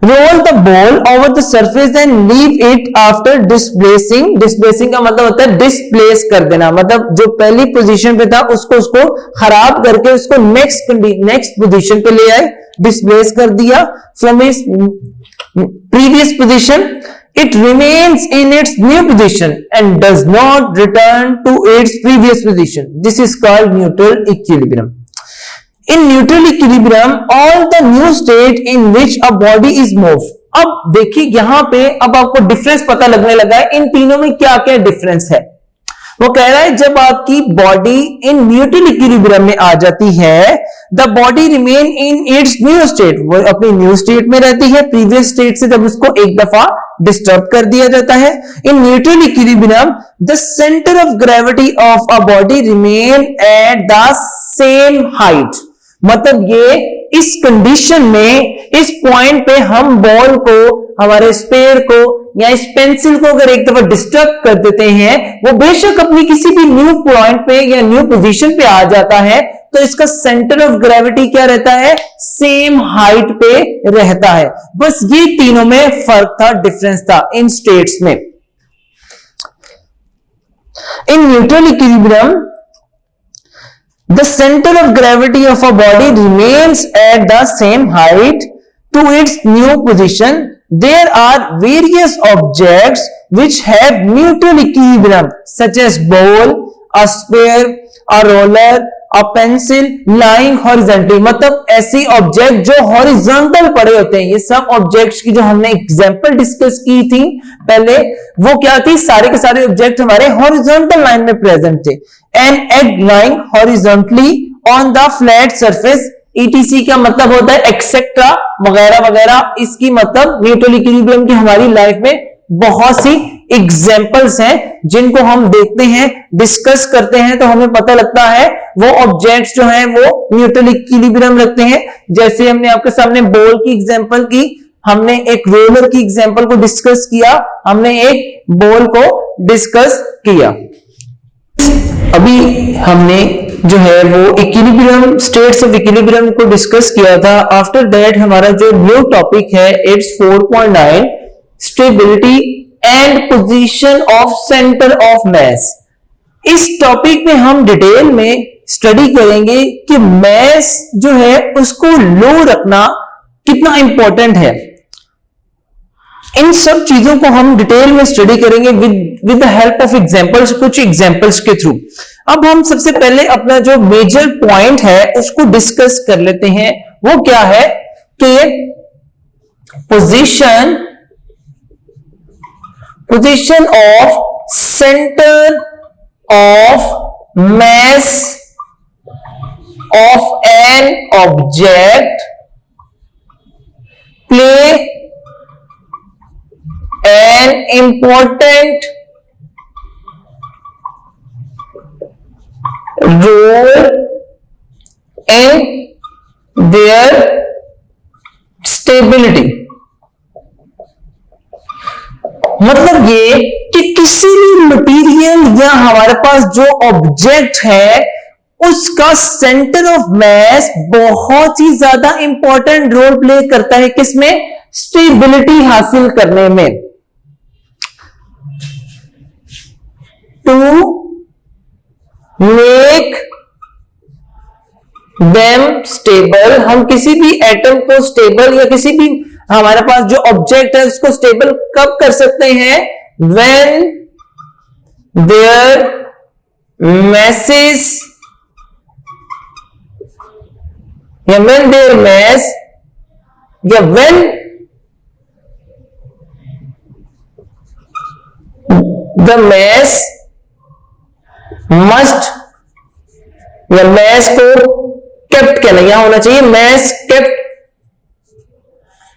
Roll the ball over the surface and leave it after displacing. Displacing का मतलब होता है डिस्प्लेस कर देना, मतलब जो पहली पोजीशन पे था उसको खराब करके उसको नेक्स्ट पोजीशन पे ले आए, डिस्प्लेस कर दिया from its previous position. It remains in its new position and does not return to its previous position. This is called neutral equilibrium. In neutral equilibrium, all the new state in which a body is moved. अब देखिए यहां पे अब आपको difference पता लगने लगा है, इन तीनों में क्या क्या डिफरेंस है। वो कह रहा है जब आपकी बॉडी इन न्यूट्रल इक्विलिब्रियम में आ जाती है, the body remain in its new state, वो अपनी न्यू स्टेट में रहती है, प्रीवियस स्टेट से जब उसको एक दफा डिस्टर्ब कर दिया जाता है। इन neutral equilibrium the centre of gravity of a body remain at the same height. मतलब ये इस कंडीशन में, इस पॉइंट पे हम बॉल को, हमारे स्पेयर को या इस पेंसिल को अगर एक दफा डिस्टर्ब कर देते हैं, वो बेशक अपनी किसी भी न्यू पॉइंट पे या न्यू पोजीशन पे आ जाता है, तो इसका सेंटर ऑफ ग्रेविटी क्या रहता है, सेम हाइट पे रहता है। बस ये तीनों में फर्क था, डिफरेंस था इन स्टेट्स में। इन neutral equilibrium the center of gravity of a body remains at the same height to its new position. There are various objects which have neutral equilibrium such as ball, a sphere, a roller, a pencil lying horizontally. मतलब ऐसे object जो horizontal पड़े होते हैं, ये सब objects की जो हमने एग्जांपल डिस्कस की थी पहले, वो क्या थी, सारे के सारे ऑब्जेक्ट हमारे हॉरिजॉन्टल लाइन में प्रेजेंट थे। And egg laying horizontally on the flat surface, ETC का मतलब होता है एक्सेट्रा वगैरह वगैरह। इसकी मतलब न्यूट्रल इक्विलिब्रियम की हमारी लाइफ में बहुत सी एग्जाम्पल्स हैं जिनको हम देखते हैं, डिस्कस करते हैं, तो हमें पता लगता है वो ऑब्जेक्ट्स जो हैं वो न्यूट्रल इक्विलिब्रियम रखते हैं। जैसे हमने आपके सामने बॉल की एग्जांपल की, हमने एक रोलर की एग्जांपल को डिस्कस किया, हमने एक बॉल को डिस्कस किया। अभी हमने जो है वो इक्विलिब्रियम, स्टेट्स ऑफ इक्विलिब्रियम को डिस्कस किया था। आफ्टर दैट हमारा जो न्यू टॉपिक है, it's 4.9, stability and position of centre of मास। इस टॉपिक में हम डिटेल में स्टडी करेंगे कि मास जो है उसको लो रखना कितना इंपॉर्टेंट है। इन सब चीजों को हम डिटेल में स्टडी करेंगे with the help of examples, कुछ एग्जांपल्स के थ्रू। अब हम सबसे पहले अपना जो मेजर पॉइंट है उसको डिस्कस कर लेते हैं। वो क्या है कि position of centre of mass of an object play an important role in their stability। मतलब ये कि किसी भी मटेरियल या हमारे पास जो ऑब्जेक्ट है उसका सेंटर ऑफ मास बहुत ही ज्यादा इंपॉर्टेंट रोल प्ले करता है, किसमें, स्टेबिलिटी हासिल करने में। टू मेक देम स्टेबल, हम किसी भी एटम को स्टेबल या किसी भी हमारे पास जो ऑब्जेक्ट है उसको स्टेबल कब कर सकते हैं, व्हेन देयर masses या when their mass या when the mass must या mass को kept कहना, यहां होना चाहिए mass kept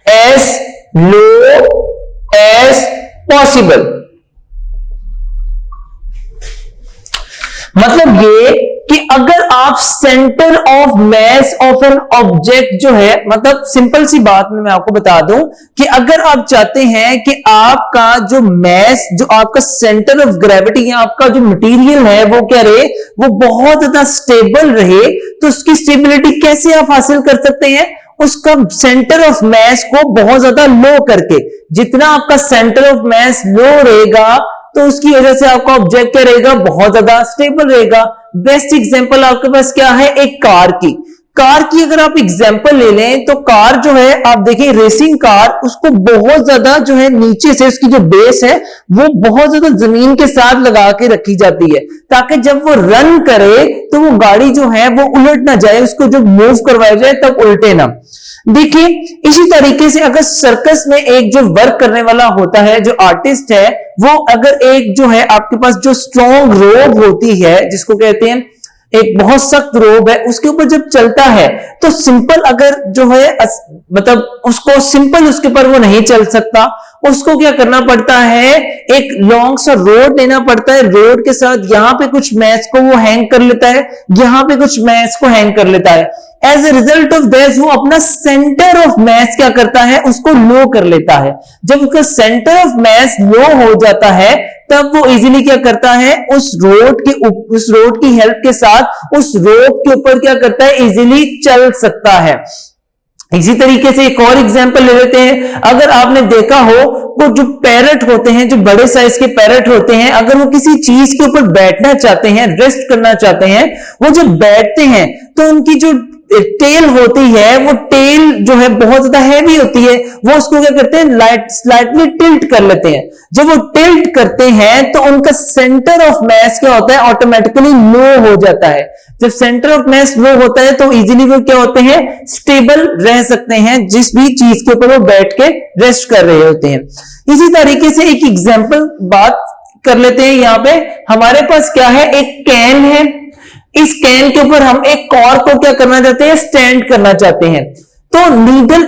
as low as possible। मतलब ये कि अगर आप centre of mass of an object जो है, मतलब सिंपल सी बात में मैं आपको बता दूं कि अगर आप चाहते हैं कि आपका जो मास, जो आपका सेंटर ऑफ ग्रेविटी या आपका जो मटेरियल है वो क्या रहे, वो बहुत ज्यादा स्टेबल रहे, तो उसकी स्टेबिलिटी कैसे आप हासिल कर सकते हैं? उसका सेंटर ऑफ मास को बहुत ज्यादा लो करके। जितना आपका सेंटर ऑफ मास लो रहेगा तो उसकी वजह से आपका ऑब्जेक्ट क्या रहेगा, बहुत ज्यादा स्टेबल रहेगा। बेस्ट एग्जांपल आपके पास क्या है, एक कार की। कार की अगर आप एग्जांपल ले लें तो कार जो है, आप देखिए रेसिंग कार, उसको बहुत ज्यादा जो है नीचे से उसकी जो बेस है वो बहुत ज्यादा जमीन के साथ लगा के रखी जाती है, ताकि जब वो रन करे तो वो गाड़ी जो है वो उलट ना जाए, उसको जब मूव करवाया जाए तब उल्टे ना। देखिए इसी तरीके से अगर सर्कस में एक जो वर्क करने वाला होता है, जो आर्टिस्ट है, वो अगर एक जो है आपके पास जो स्ट्रॉन्ग रोप होती है, जिसको कहते हैं एक बहुत सख्त रोप है, उसके ऊपर जब चलता है तो सिंपल अगर जो है मतलब उसको सिंपल उसके ऊपर वो नहीं चल सकता, उसको क्या करना पड़ता है, एक लॉन्ग सा रोड लेना पड़ता है। रोड के साथ यहां पे कुछ मैच को वो हैंग कर लेता है, यहां पे कुछ मैच को हैंग कर लेता है। As a result of that वो अपना सेंटर ऑफ मैस क्या करता है, उसको लो कर लेता है। जब उसका सेंटर ऑफ मैस लो हो जाता है तब वो इजीली क्या करता है, उस रोड की हेल्प के साथ उस रोड के ऊपर क्या करता है, इजीली चल सकता है। इसी तरीके से एक और एग्जांपल ले लेते हैं। अगर आपने देखा हो वो जो पैरट होते हैं, जो बड़े साइज के पैरट होते हैं, अगर वो किसी चीज के ऊपर बैठना चाहते हैं, रेस्ट करना चाहते हैं, वो जब बैठते हैं तो उनकी जो टेल होती है, वो टेल जो है बहुत ज्यादा हैवी होती है, वो उसको क्या करते हैं, स्लाइटली टिल्ट कर लेते हैं। जब वो टिल्ट करते हैं तो उनका सेंटर ऑफ मास क्या होता है, ऑटोमेटिकली लो हो जाता है। जब सेंटर ऑफ मास लो होता है तो इजीली वो क्या होते हैं, स्टेबल रह सकते हैं जिस भी चीज के ऊपर वो बैठ के रेस्ट कर रहे होते हैं। इसी तरीके से एक एग्जांपल बात कर लेते हैं। यहां पे हमारे पास क्या है, एक कैन है। इस कैन के ऊपर हम एक कॉर्क को क्या करना चाहते हैं, स्टैंड करना चाहते हैं। तो नीडल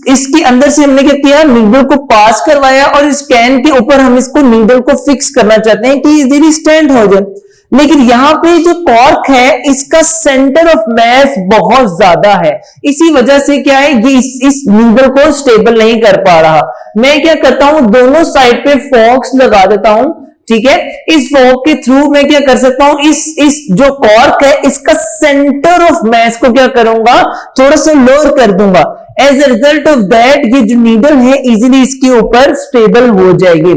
इसके अंदर से हमने क्या किया, नीडल को पास करवाया और इस कैन के ऊपर हम इसको नीडल को फिक्स करना चाहते हैं कि इजीली स्टैंड हो जाए। लेकिन यहां पे जो कॉर्क है, इसका सेंटर ऑफ मास बहुत ज्यादा है, इसी वजह से क्या है, ये इस नीडल को स्टेबल नहीं कर पा रहा। मैं क्या करता हूं, दोनों साइड पे फॉक्स लगा देता हूं। ठीक है, इस फॉक के थ्रू मैं क्या कर सकता हूं, इस जो कॉर्क है इसका सेंटर ऑफ मास को क्या करूंगा, थोड़ा सा लोअर कर दूंगा। As a result of that ये जो नीडल है इजीली इसके ऊपर स्टेबल हो जाएगी।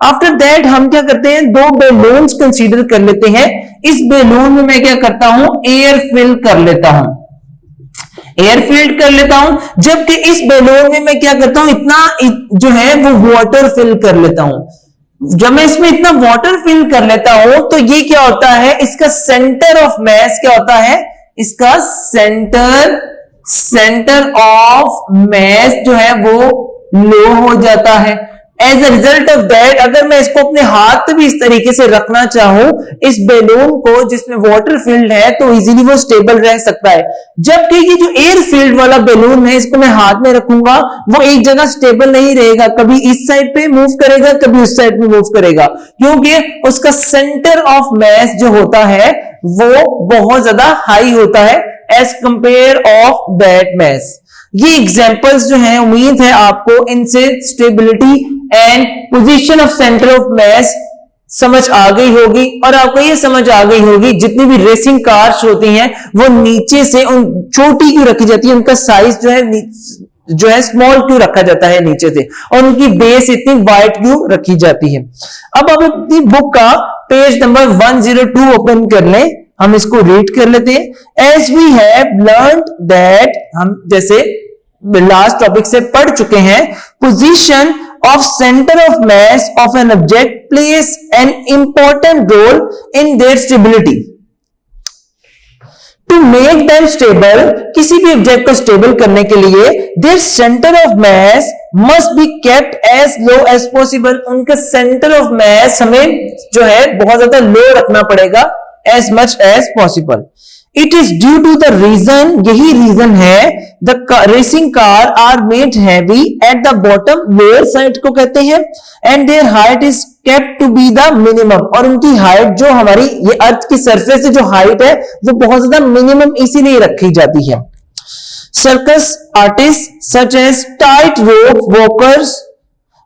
आफ्टर दैट हम क्या करते हैं, दो बैलून्स कंसीडर कर लेते हैं। इस बैलून में मैं क्या करता हूं, एयर फिल कर लेता हूं, एयर फिल्ड कर लेता हूं। जबकि इस बैलून में मैं क्या करता हूं, इतना जो है वो वाटर फिल कर लेता हूं। जब मैं इसमें इतना वाटर फिल कर लेता हूं तो ये क्या होता है, इसका सेंटर ऑफ मास क्या होता है, इसका सेंटर ऑफ मास जो है वो लो हो जाता है। As a result of that अगर मैं इसको अपने हाथ पे भी इस तरीके से रखना चाहूं, इस बैलून को जिसमें वाटर फील्ड है, तो इजीली वो स्टेबल रह सकता है। जबकि ये जो एयर फील्ड वाला बैलून है, इसको मैं हाथ में रखूंगा, वो एक जगह स्टेबल नहीं रहेगा, कभी इस साइड पे मूव करेगा, कभी उस साइड पे मूव करेगा, क्योंकि उसका सेंटर ऑफ मास जो होता है वो बहुत ज्यादा हाई होता है as compare of that mass. ये एग्जांपल्स जो हैं, उम्मीद है आपको इनसे stability and position of centre of mass समझ आ गई होगी, और आपको ये समझ आ गई होगी जितनी भी रेसिंग कार्स होती हैं वो नीचे से उन छोटी क्यों रखी जाती है, उनका साइज जो है स्मॉल क्यों रखा जाता है नीचे से, और उनकी बेस इतनी वाइड क्यों रखी जाती है। अब आप अपनी बुक का पेज नंबर 102 ओपन कर लें, हम इसको रीड कर लेते हैं। As we have learned that, हम जैसे लास्ट टॉपिक से पढ़ चुके हैं, position of center of mass of an object plays an important role in their stability. To make them stable, किसी भी ऑब्जेक्ट को स्टेबल करने के लिए their centre of mass must be kept as low as possible, उनका centre of mass हमें जो है बहुत ज्यादा लो रखना पड़ेगा, as much as possible. It is due to the reason, यही रीजन है, the racing car are made heavy at the bottom, lower side को कहते हैं, and their height is kept to be the minimum, और उनकी height जो हमारी ये अर्थ की सरफेस से जो हाइट है वो बहुत ज्यादा मिनिमम इसीलिए रखी जाती है। Circus artist such as tight rope walkers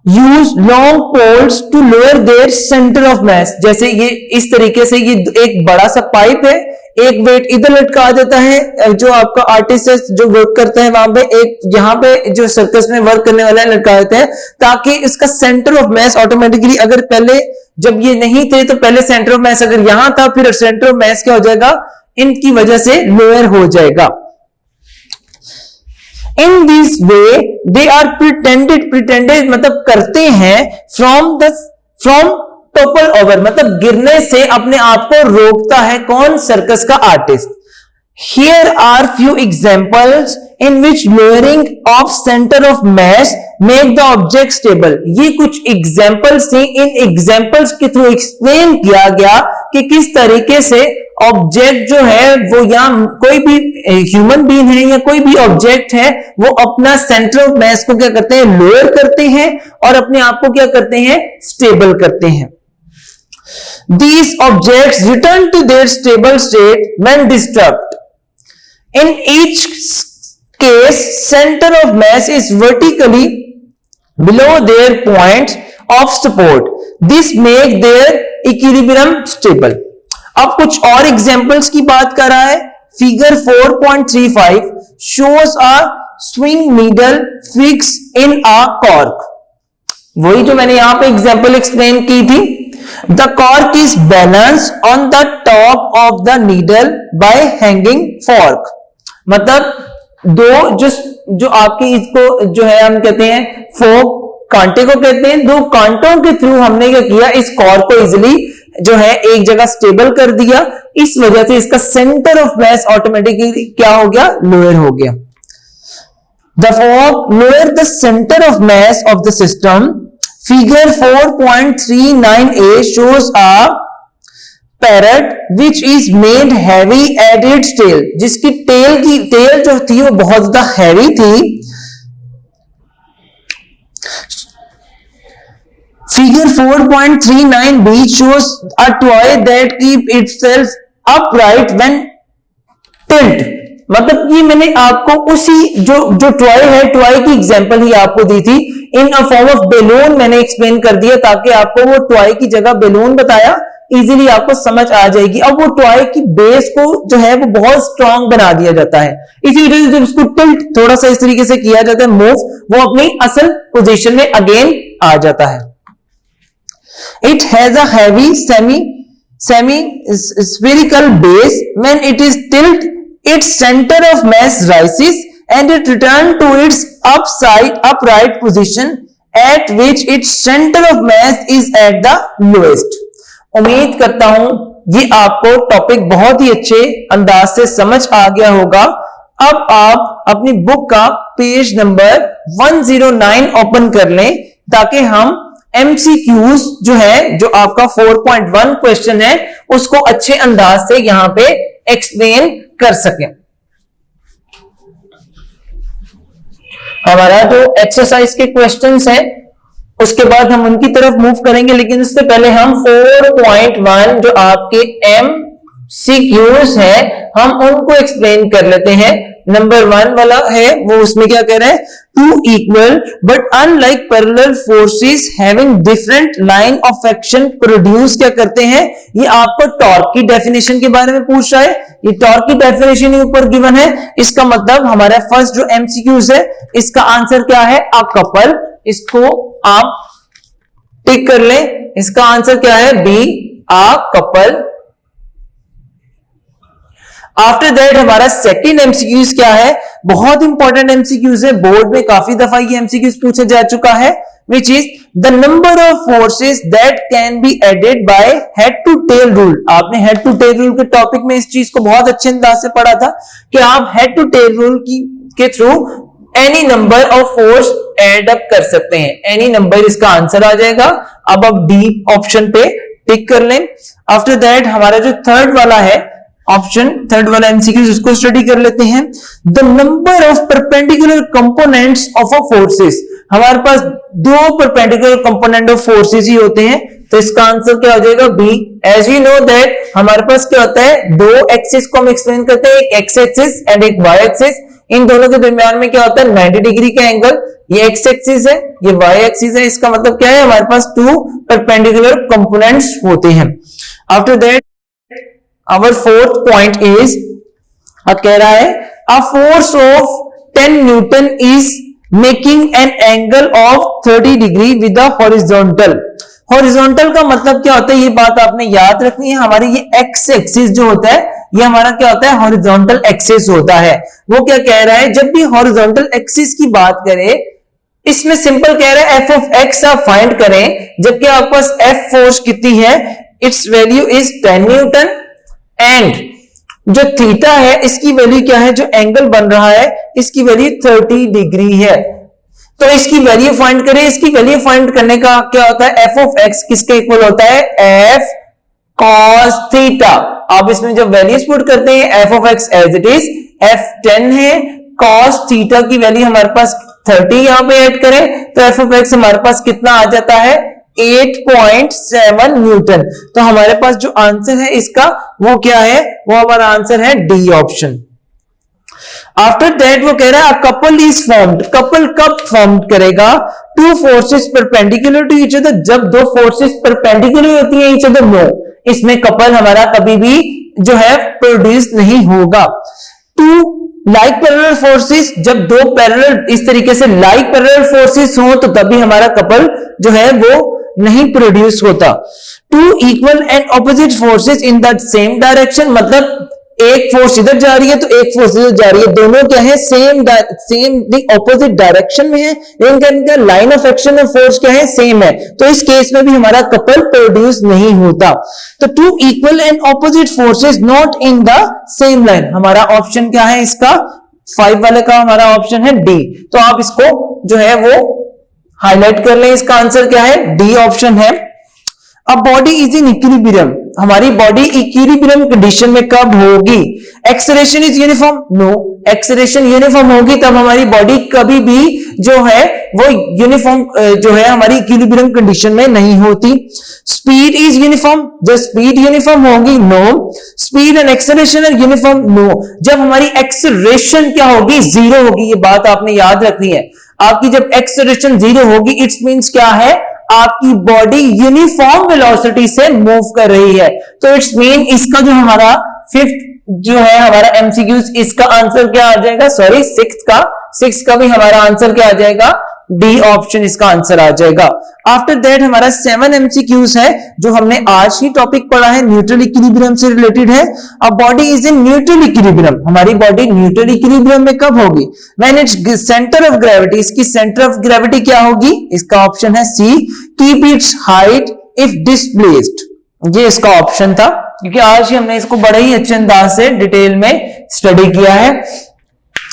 use long poles to lower their centre of mass, जैसे ये इस तरीके से ये एक बड़ा सा पाइप है, एक वेट इधर लटका देता है, जो आपका आर्टिस्ट है जो वर्क करता है वहां पे, एक यहाँ पे जो सर्कस में वर्क करने वाला है लटका देता है, ताकि इसका सेंटर ऑफ मास ऑटोमेटिकली, अगर पहले जब ये नहीं थे तो पहले सेंटर ऑफ मास अगर यहां था, फिर सेंटर ऑफ मास क्या हो जाएगा, इनकी वजह से लोअर हो जाएगा। In this way they are pretended मतलब करते हैं, फ्रॉम टॉपल ओवर मतलब गिरने से अपने आप को रोकता है, कौन, सर्कस का artist. Here are few examples in which lowering of centre of mass make the object stable, ये कुछ एग्जांपल्स थे, इन एग्जांपल्स के थ्रू एक्सप्लेन किया गया कि किस तरीके से ऑब्जेक्ट जो है वो, या कोई भी ह्यूमन बीइंग है या कोई भी ऑब्जेक्ट है, वो अपना सेंटर ऑफ मास को क्या करते हैं, लोअर करते हैं, और अपने आप को क्या करते हैं, स्टेबल करते हैं। These objects return to their stable state when disturbed. In each case, center of mass is vertically below their points of support. This make their equilibrium stable. अब कुछ और एग्जांपल्स की बात कर रहा है। Figure 4.35 shows a swing needle fixed in a cork. वही जो मैंने यहां पे एग्जांपल एक्सप्लेन की थी। The cork is balanced on the top of the needle by hanging fork. मतलब दो जो आपके इसको जो है हम कहते हैं फोक, कांटे को कहते हैं, दो कांटों के थ्रू हमने क्या किया, इस कॉर्क को इजिली जो है एक जगह स्टेबल कर दिया, इस वजह से इसका सेंटर ऑफ मास ऑटोमेटिकली क्या हो गया, लोअर हो गया। The fork lower the center of mass of the system. Figure 4.39a shows a parrot which is made heavy at its tail, जिसकी टेल जो थी वो बहुत ज्यादा हैवी थी। Figure 4.39b shows a toy that keep itself upright when tilt. मतलब कि मैंने आपको उसी जो टॉय है, टॉय की एग्जांपल ही आपको दी थी, इन अ फॉर्म ऑफ बेलून मैंने एक्सप्लेन कर दिया, ताकि आपको वो टॉय की जगह बेलून बताया, इजीली आपको समझ आ जाएगी। अब वो टॉय की बेस को जो है वो बहुत स्ट्रांग बना दिया जाता है, इसी वजह से जब उसको टिल्ट थोड़ा सा इस तरीके से किया जाता है, मूव, वो अपनी असल पोजीशन में अगेन आ जाता है। It has a heavy semi spherical base. When it is tilt, its center of mass rises and it returns to its upright position at which its center of mass is at the lowest. उम्मीद करता हूं ये आपको topic बहुत ही अच्छे अंदाज से समझ आ गया होगा। अब आप अपनी बुक का पेज नंबर 109 ओपन कर लें, ताकि हम MCQs जो है, जो आपका 4.1 क्वेश्चन है, उसको अच्छे अंदाज से यहां पे एक्सप्लेन कर सकें। हमारा जो एक्सरसाइज के क्वेश्चंस हैं उसके बाद हम उनकी तरफ मूव करेंगे, लेकिन उससे पहले हम 4.1 जो आपके MCQs है हम उनको एक्सप्लेन कर लेते हैं। नंबर 1 वाला है वो, उसमें क्या कह रहा है, two equal but unlike parallel forces having different line of action produce क्या करते हैं। ये आपको टॉर्क की डेफिनेशन के बारे में पूछ रहा है, ये टॉर्क की डेफिनेशन ही ऊपर गिवन है। इसका मतलब हमारा फर्स्ट जो MCQs है इसका आंसर क्या है, अ कपल, इसको आप टिक कर लें। इसका आंसर क्या है, B, a couple. After that हमारा सेकंड MCQs क्या है, बहुत इंपॉर्टेंट MCQs है, बोर्ड में काफी दफा ये MCQs पूछा जा चुका है। which is the number of forces that can be added by head to tail rule। आपने head to tail rule के टॉपिक में इस चीज को बहुत अच्छे अंदाज से पढ़ा था कि आप head to tail rule के through any number of forces add up कर सकते हैं। एनी नंबर इसका आंसर आ जाएगा। अब आप डी ऑप्शन पे टिक कर लें। आफ्टर दैट हमारा जो थर्ड वाला है ऑप्शन, थर्ड वाला एमसीक्यू, उसको स्टडी कर लेते हैं। The number of perpendicular components of a forces. हमारे पास दो परपेंडिकुलर कंपोनेंट ऑफ फोर्सेस ही होते हैं, तो इसका आंसर क्या हो जाएगा? B. As we know that हमारे पास क्या होता है, दो एक्सिस को हम एक्सप्लेन करते हैं, एक एक्स एक्सिस एंड एक वाई एक्सिस। इन दोनों के दरमियान में क्या होता है? 90 डिग्री का एंगल। ये एक्स एक्सिस है, ये वाई एक्सिस है। इसका मतलब क्या है? हमारे पास टू परपेंडिकुलर कंपोनेंट्स होते हैं। After that our fourth point is, अब कह रहा है a force of 10 newton is making an angle of 30 degree with the horizontal. Horizontal का मतलब क्या होता है? ये बात आपने याद रखनी है। हमारी ये एक्स एक्सिस जो होता है, ये हमारा क्या होता है? हॉरिजॉन्टल एक्सिस होता है। वो क्या कह रहा है? जब भी हॉरिजॉन्टल एक्सिस की बात करें, इसमें सिंपल कह रहा है एफ ऑफ एक्स आप फाइंड करें, जबकि आपके पास एफ फोर्स कितनी है? It's value is 10 Newton and जो थीटा है इसकी वैल्यू क्या है? जो एंगल बन रहा है इसकी वैल्यू 30 डिग्री है। तो इसकी वैल्यू फाइंड करें। इसकी वैल्यू फाइंड करने का क्या होता है? एफ ऑफ एक्स किसके इक्वल होता है? F cos theta. आप इसमें जब वैल्यूज पुट करते हैं, F of X as it is F 10 है, कॉस थीटा की वैल्यू हमारे पास 30 यहां पे ऐड करें तो एफ ऑफ एक्स हमारे पास कितना आ जाता है? 8.7 न्यूटन। तो हमारे पास जो आंसर है इसका वो क्या है? वो हमारा आंसर है डी ऑप्शन। आफ्टर दैट वो कह रहा है कपल इज फॉर्म्ड। कपल कब फॉर्म करेगा? Two forces perpendicular to each other. जब दो फोर्सेस परपेंडिकुलर होती है ईच अदर, नो, इसमें कपल हमारा कभी भी जो है प्रोड्यूस नहीं होगा। टू लाइक पैरेलल फोर्सेस, जब दो पैरेलल इस तरीके से लाइक पैरेलल फोर्सेस हो तो तभी हमारा कपल जो है वो नहीं प्रोड्यूस होता। Two equal and opposite forces in the same direction, मतलब एक फोर्स इधर जा रही है तो एक फोर्स इधर जा रही है, दोनों क्या है? सेम ऑपोजिट डायरेक्शन में है, इनका लाइन ऑफ एक्शन और फोर्स क्या है? सेम है। तो इस केस में भी हमारा कपल प्रोड्यूस नहीं होता। तो two equal and opposite forces not in the same line, हमारा ऑप्शन क्या है इसका? 5 वाले का हमारा ऑप्शन है डी। तो आप इसको जो है वो हाईलाइट कर लें। इसका आंसर क्या है? डी ऑप्शन है। अब बॉडी इज इन इक्विलिब्रियम। हमारी बॉडी इक्विलिब्रियम कंडीशन में कब होगी? Acceleration is uniform? No, acceleration uniform होगी तब हमारी बॉडी कभी भी जो है वो यूनिफॉर्म जो है हमारी इक्विलिब्रियम कंडीशन में नहीं होती। Speed is uniform? जब स्पीड यूनिफॉर्म होगी? No. Speed and acceleration are uniform? No. जब हमारी एक्सेलरेशन क्या होगी? जीरो होगी। ये बात आपने याद रखनी है। आपकी जब एक्सेलरेशन जीरो होगी इट्स मींस क्या है? आपकी बॉडी यूनिफॉर्म वेलोसिटी से मूव कर रही है। तो इट्स मीन इसका जो हमारा फिफ्थ जो है हमारा एमसीक्यू, इसका आंसर क्या आ जाएगा? सॉरी, सिक्स का भी हमारा आंसर क्या आ जाएगा? डी ऑप्शन इसका आंसर आ जाएगा। आफ्टर दैट हमारा 7 एमसीक्यूज है जो हमने आज ही टॉपिक पढ़ा है, न्यूट्रल इक्विलिब्रियम से रिलेटेड है। अब body is in neutral equilibrium. हमारी बॉडी न्यूट्रल इक्विलिब्रियम में कब होगी? When its centre of gravity. इसकी सेंटर ऑफ ग्रेविटी क्या होगी? इसका ऑप्शन है C, keep its height if displaced. ये इसका ऑप्शन था, क्योंकि आज ही हमने इसको बड़े ही अच्छे अंदाज से डिटेल में स्टडी किया है।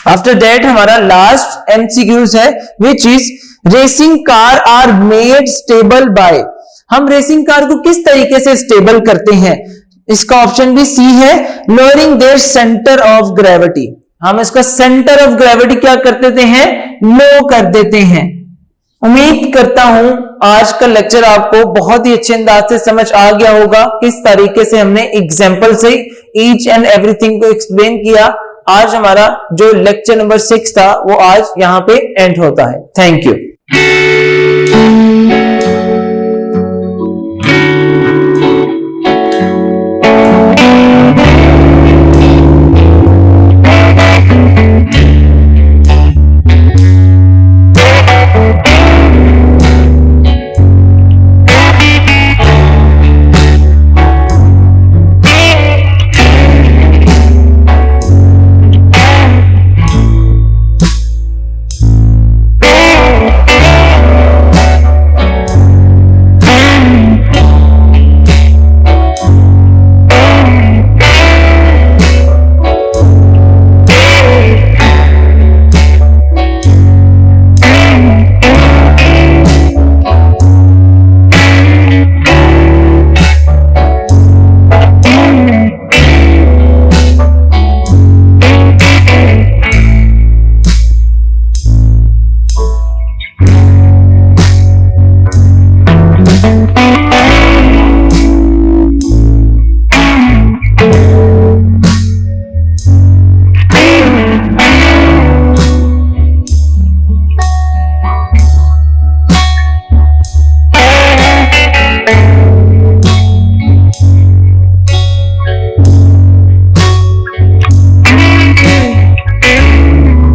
आफ्टर दैट हमारा लास्ट एमसीक्यूज है which is racing car are made stable by. हम रेसिंग कार को किस तरीके से स्टेबल करते हैं? इसका ऑप्शन भी सी है, lowering there centre of gravity. हम इसका सेंटर ऑफ ग्रेविटी क्या कर देते हैं? लो कर देते हैं। उम्मीद करता हूं आज का लेक्चर आपको बहुत ही अच्छे अंदाज से समझ आ गया होगा, किस तरीके से हमने एग्जाम्पल से ईच एंड एवरीथिंग को एक्सप्लेन किया। आज हमारा जो लेक्चर नंबर 6 था वो आज यहां पे एंड होता है। Thank you.